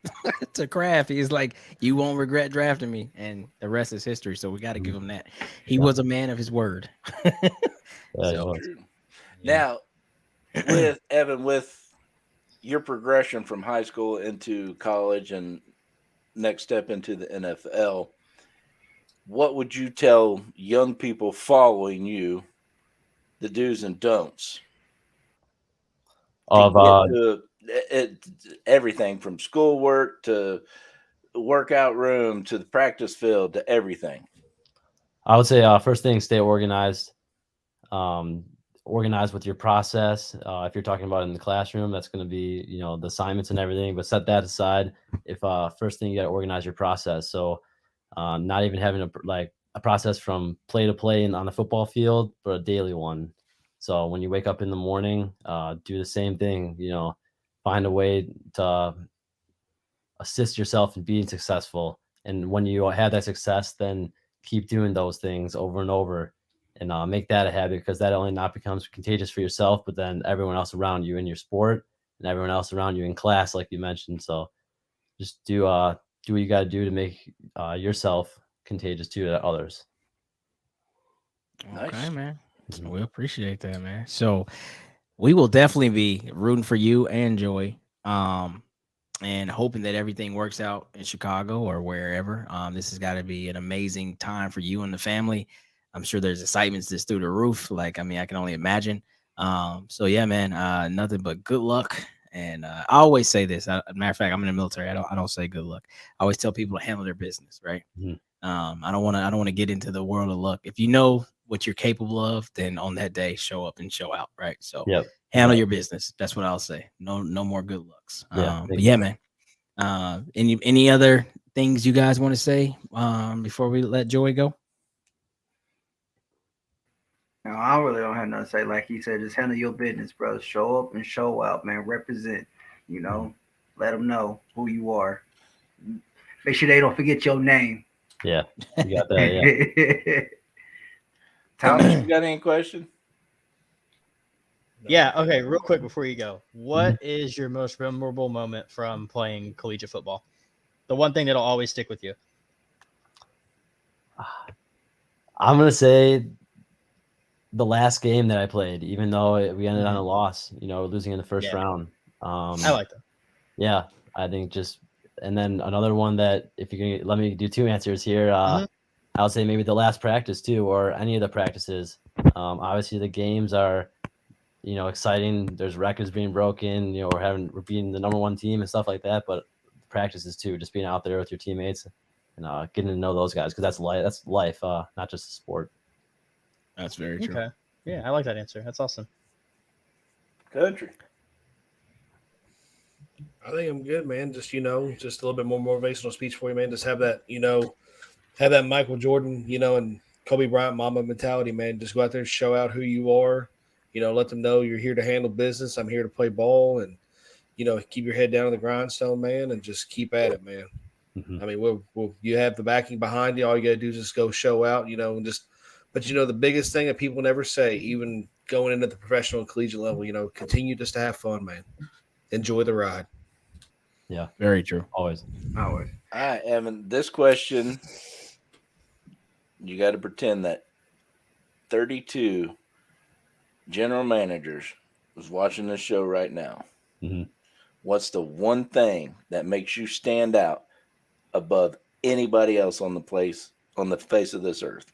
to Kraft. He's like, you won't regret drafting me, and the rest is history. So we got to give him that. He was a man of his word. Now, with Evan, with your progression from high school into college and next step into the NFL, what would you tell young people following you, the do's and don'ts? Of everything from schoolwork to workout room to the practice field to everything. I would say first thing, stay organized. Organize with your process. If you're talking about in the classroom, that's going to be the assignments and everything. But set that aside. If first thing, you got to organize your process. So not even having a process from play to play on the football field, but a daily one. So when you wake up in the morning, do the same thing, find a way to assist yourself in being successful. And when you have that success, then keep doing those things over and over and make that a habit, because that only not becomes contagious for yourself, but then everyone else around you in your sport and everyone else around you in class, like you mentioned. So just do what you got to do to make yourself contagious to others. Okay, nice. Man. We appreciate that, man. So we will definitely be rooting for you and Joey, and hoping that everything works out in Chicago or wherever. This has got to be an amazing time for you and the family. I'm sure there's excitements that's through the roof. I can only imagine. So yeah, man, nothing but good luck. And I always say this. Matter of fact, I'm in the military. I don't say good luck. I always tell people to handle their business, right? Mm-hmm. I don't want to get into the world of luck. If you know what you're capable of, then on that day, show up and show out, right? So handle your business. That's what I'll say. No more good lucks. But yeah, man. Any other things you guys want to say before we let Joey go? No, I really don't have nothing to say. Like he said, just handle your business, bro. Show up and show out, man. Represent, let them know who you are. Make sure they don't forget your name. Yeah, you got that, yeah. Thomas, you got any question? Yeah, okay, real quick before you go. What is your most memorable moment from playing collegiate football? The one thing that'll always stick with you. I'm gonna say the last game that I played, even though we ended on a loss, losing in the first round. I like that. Yeah, I think and then another one that if you can let me do two answers here, I would say maybe the last practice too, or any of the practices. Obviously the games are, exciting. There's records being broken, we're being the number one team and stuff like that. But practices too, just being out there with your teammates and getting to know those guys, because that's life. That's life, not just a sport. That's very true. Okay. Yeah, I like that answer. That's awesome. Country. I think I'm good, man. Just just a little bit more motivational speech for you, man. Just have that, have that Michael Jordan, and Kobe Bryant mama mentality, man. Just go out there and show out who you are. Let them know you're here to handle business. I'm here to play ball, and keep your head down on the grindstone, man, and just keep at it, man. Mm-hmm. I mean, you have the backing behind you. All you got to do is just go show out, and just. But the biggest thing that people never say, even going into the professional and collegiate level, continue just to have fun, man. Enjoy the ride. Yeah, very true. Always. All right, Evan. This question, you got to pretend that 32 general managers was watching this show right now. Mm-hmm. What's the one thing that makes you stand out above anybody else on the face of this earth?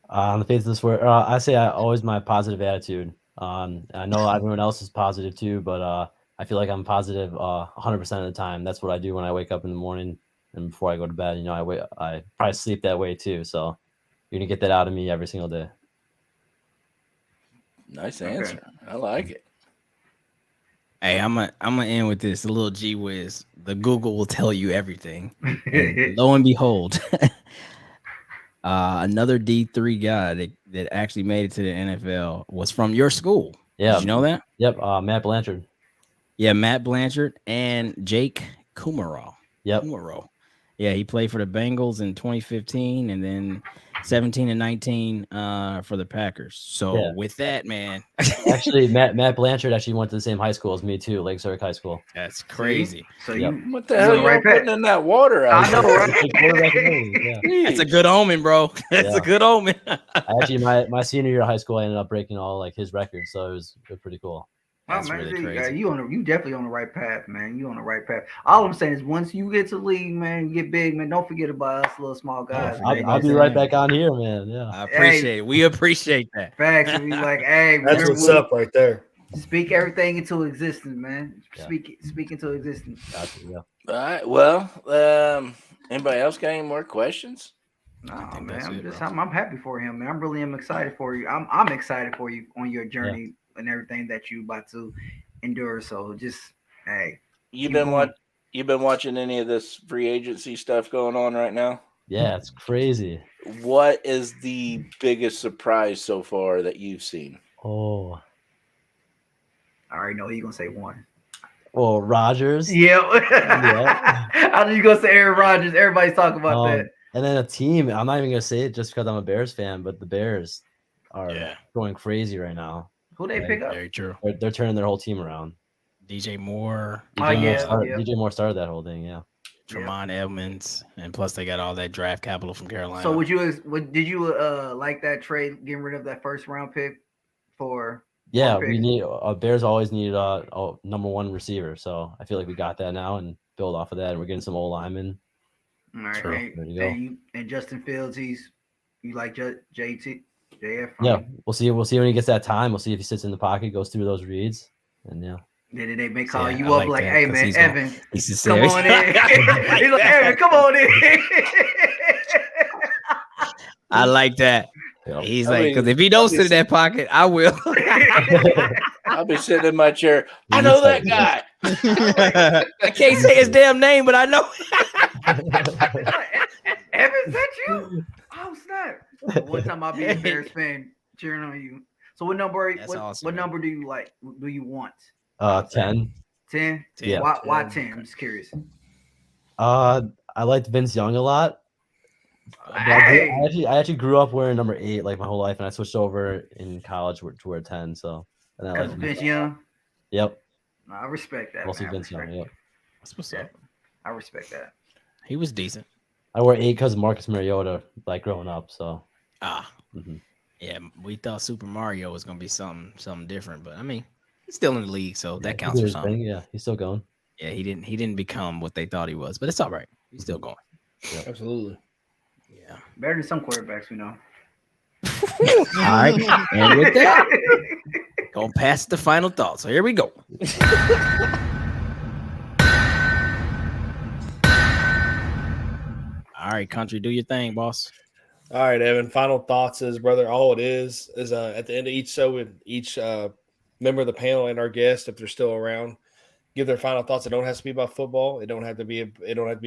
On the face of this world, I say always my positive attitude. I know everyone else is positive too, but I feel like I'm positive 100% of the time. That's what I do when I wake up in the morning and before I go to bed. I probably sleep that way too. So you're gonna get that out of me every single day. Nice answer. Okay. I like it. Hey, I'm gonna end with this. A little G whiz. The Google will tell you everything. And lo and behold, another D3 guy that actually made it to the NFL was from your school. Yeah, did you know that? Yep, Matt Blanchard. Yeah, Matt Blanchard and Jake Kummerow. Yep. Kummerow. Yeah, he played for the Bengals in 2015 and then 17 and 19 for the Packers. So with that, man. Actually, Matt Blanchard actually went to the same high school as me too, Lake Zurich High School. That's crazy. So what the hell are you putting in that water out I know, right? That's a good omen, bro. That's a good omen. Actually, my senior year of high school, I ended up breaking all like his records, so it was pretty cool. That's really crazy. You definitely on the right path, man. You on the right path. All I'm saying is once you get to league, man, you get big, man. Don't forget about us little small guys. I'll be right back on here, man. Yeah, I appreciate it. We appreciate that. Facts. We like, hey, that's what's up right there. Speak everything into existence, man. Speak into existence. Gotcha, yeah. All right. Well, anybody else got any more questions? No, man. I'm happy for him, man. I really am excited for you. I'm excited for you on your journey and everything that you about to endure. So just you've been watching any of this free agency stuff going on right now? Yeah, it's crazy. What is the biggest surprise so far that you've seen? Oh, I already know you're gonna say one. Well, Rodgers. Yeah. I know you're gonna say Aaron Rodgers. Everybody's talking about that. And then a team. I'm not even gonna say it just because I'm a Bears fan, but the Bears are going crazy right now. Who they pick up? Very true. They're turning their whole team around. DJ Moore. DJ Moore started that whole thing. Yeah. Tremont Edmonds, and plus they got all that draft capital from Carolina. So did you like that trade, getting rid of that first round pick for? Yeah, we need Bears always needed a number one receiver, so I feel like we got that now and build off of that. And we're getting some old linemen. All right, and Justin Fields, you like JF? Yeah, we'll see when he gets that time. We'll see if he sits in the pocket, goes through those reads, and Then they may call you up like, hey man, Evan, come on in. He's like, Evan, come on in. I like that. He's because if he don't sit in that pocket, I will. I'll be sitting in my chair. I know that guy. I can't say his damn name, but I know. Evan, is that you? Oh snap! One time I'll be a Bears fan cheering on you. So what number? What number do you like? Do you want? 10. 10? Yeah. Why 10? I'm just curious. I liked Vince Young a lot. Hey. I actually grew up wearing number 8 like my whole life, and I switched over in college to wear 10. So Vince Young. Yep. I respect that. Mostly Vince Young. Yep. That's what's Yeah. up. I respect that. He was decent. I wore 8 because Marcus Mariota, like growing up. So Mhm. Yeah, we thought Super Mario was gonna be something different, but I mean, he's still in the league, so yeah, that he counts did for his something. thing. Yeah, he's still going. Yeah, he didn't become what they thought he was, but it's all right. He's still going. Absolutely. Yeah. Better than some quarterbacks, we know. All right. And with that, gonna pass the final thought. So here we go. All right, country, do your thing, boss. All right, Evan. Final thoughts is, brother. All it is at the end of each show, with each member of the panel and our guest, if they're still around, give their final thoughts. It don't have to be about football. It don't have to be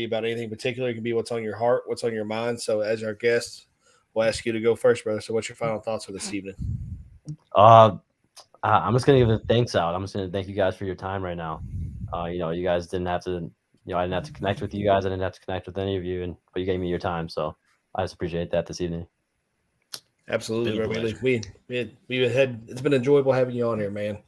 about anything particular. It can be what's on your heart, what's on your mind. So, as our guest, we'll ask you to go first, brother. So, what's your final thoughts for this evening? I'm just gonna give a thanks out. I'm just gonna thank you guys for your time right now. You guys didn't have to. I didn't have to connect with you guys. I didn't have to connect with any of you, but you gave me your time. So I just appreciate that this evening. Absolutely, Been a bro. pleasure. We had it's been enjoyable having you on here, man.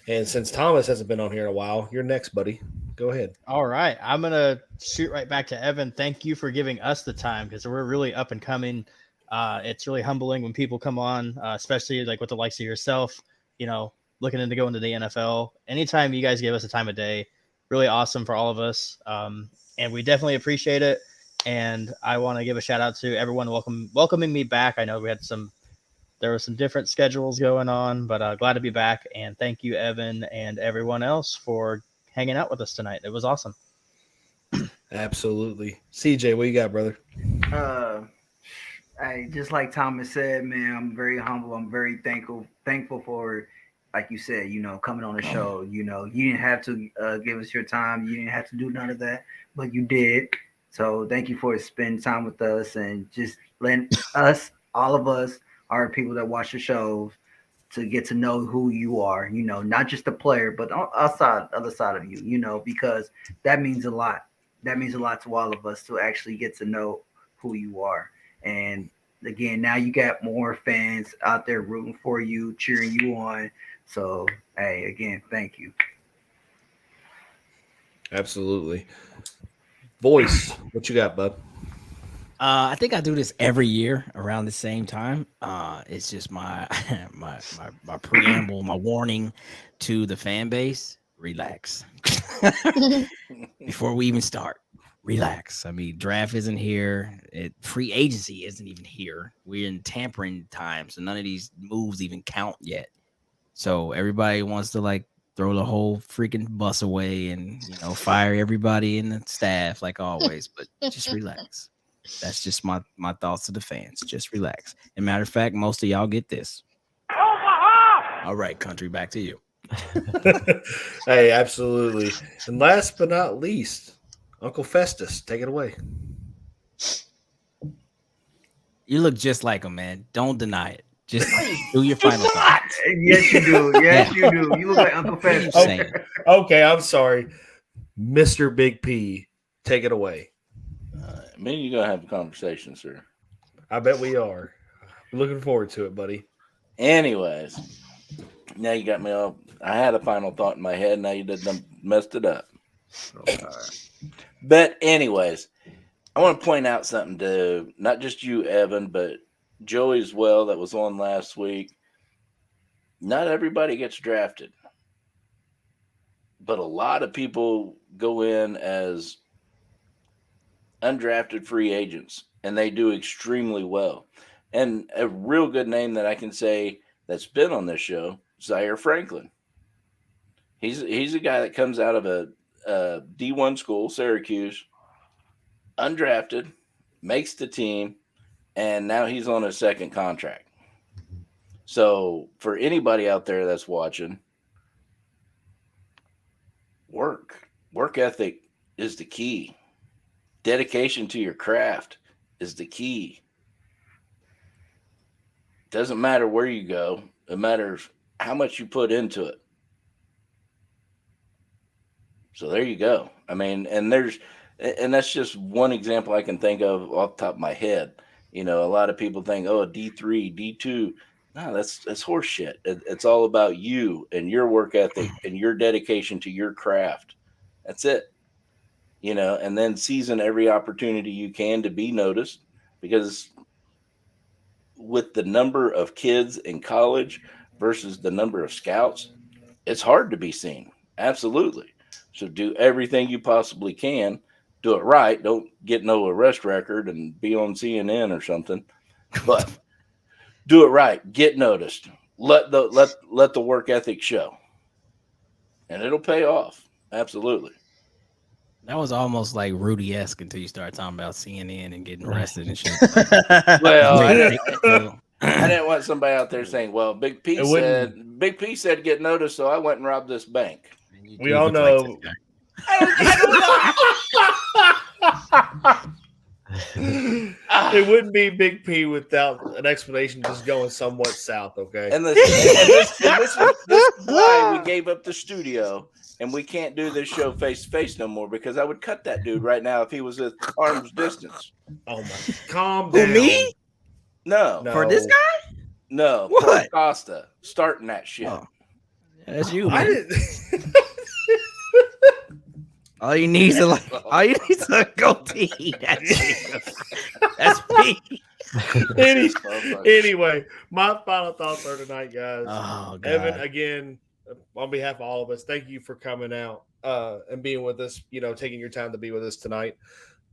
And since Thomas hasn't been on here in a while, you're next, buddy. Go ahead. All right. I'm going to shoot right back to Evan. Thank you for giving us the time because we're really up and coming. It's really humbling when people come on, especially like with the likes of yourself, looking into going to the NFL. Anytime you guys give us a time of day, really awesome for all of us. And we definitely appreciate it. And I want to give a shout out to everyone welcoming me back. I know there were some different schedules going on, but glad to be back. And thank you, Evan, and everyone else for hanging out with us tonight. It was awesome. Absolutely. CJ, what you got, brother? Hey, just like Thomas said, man, I'm very humble. I'm very thankful for, like you said, coming on the show. You didn't have to give us your time. You didn't have to do none of that, but you did. So thank you for spending time with us and just letting us, all of us, are people that watch the shows to get to know who you are. Not just a player, but on other side of you. Because that means a lot. That means a lot to all of us to actually get to know who you are. And again, now you got more fans out there rooting for you, cheering you on. So, hey, again, thank you. Absolutely. Voice, what you got, bud? I think I do this every year around the same time. It's just my my preamble, my warning to the fan base. Relax. Before we even start, relax. I mean, draft isn't here. Free agency isn't even here. We're in tampering time, so none of these moves even count yet. So everybody wants to throw the whole freaking bus away and fire everybody in the staff like always. But just relax. That's just my thoughts to the fans. Just relax. And matter of fact, most of y'all get this. All right, country, back to you. Hey, absolutely. And last but not least, Uncle Festus, take it away. You look just like him, man. Don't deny it. Just do your final thought. Yes, you do. Yes, you do. You look like Uncle Festus. Okay, I'm sorry. Mr. Big P, take it away. Me and you going to have a conversation, sir. I bet we are. Looking forward to it, buddy. Anyways, now you got me all. I had a final thought in my head. Now you done messed it up. But anyways, I want to point out something to not just you, Evan, but Joey as well that was on last week. Not everybody gets drafted. But a lot of people go in as undrafted free agents, and they do extremely well. And a real good name that I can say that's been on this show, Zaire Franklin. He's a guy that comes out of a D1 school, Syracuse, undrafted, makes the team, and now he's on his second contract. So for anybody out there that's watching, work ethic is the key. Dedication to your craft is the key. Doesn't matter where you go. It matters how much you put into it. So there you go. I mean, and that's just one example I can think of off the top of my head. A lot of people think, oh, D3, D2. No, that's horse shit. It's all about you and your work ethic and your dedication to your craft. That's it. and then seizing every opportunity you can to be noticed, because with the number of kids in college versus the number of scouts, it's hard to be seen. Absolutely. So do everything you possibly can. Do it right. Don't get no arrest record and be on CNN or something. But do it right. Get noticed. Let the work ethic show. And it'll pay off. Absolutely. That was almost like Rudy-esque until you start talking about CNN and getting arrested and shit. Well, I didn't want somebody out there saying, "Well, Big P said get noticed, so I went and robbed this bank." We all know. It wouldn't be Big P without an explanation just going somewhat south, okay? And this is why we gave up the studio, and we can't do this show face to face no more, because I would cut that dude right now if he was at arm's distance. Oh my! Calm down. Who, me? No. For this guy? No. What? Costa starting that shit. Oh. That's you, I man. didn't. All you need is a goatee. That's me. Anyway, my final thoughts are tonight, guys. Oh, God. Evan, again, on behalf of all of us, thank you for coming out and being with us. Taking your time to be with us tonight.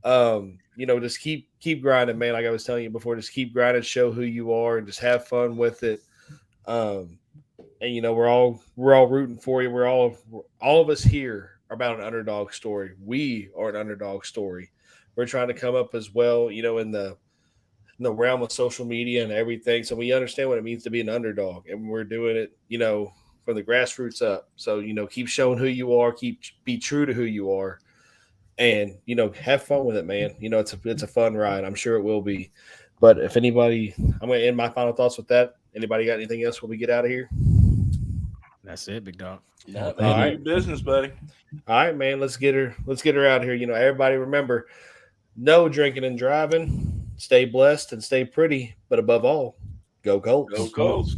Just keep grinding, man. Like I was telling you before, just keep grinding, show who you are, and just have fun with it. And we're all rooting for you. We're all of us here are about an underdog story. We are an underdog story. We're trying to come up as well, in the realm of social media and everything. So we understand what it means to be an underdog, and we're doing it, from the grassroots up. So, keep showing who you are, be true to who you are, and, have fun with it, man. It's a fun ride. I'm sure it will be. But if anybody, I'm going to end my final thoughts with that. Anybody got anything else when we get out of here? That's it, big dog. No, All right. your business, buddy. All right, man. Let's get her out of here. Everybody remember, no drinking and driving. Stay blessed and stay pretty. But above all, go Colts. Go Colts.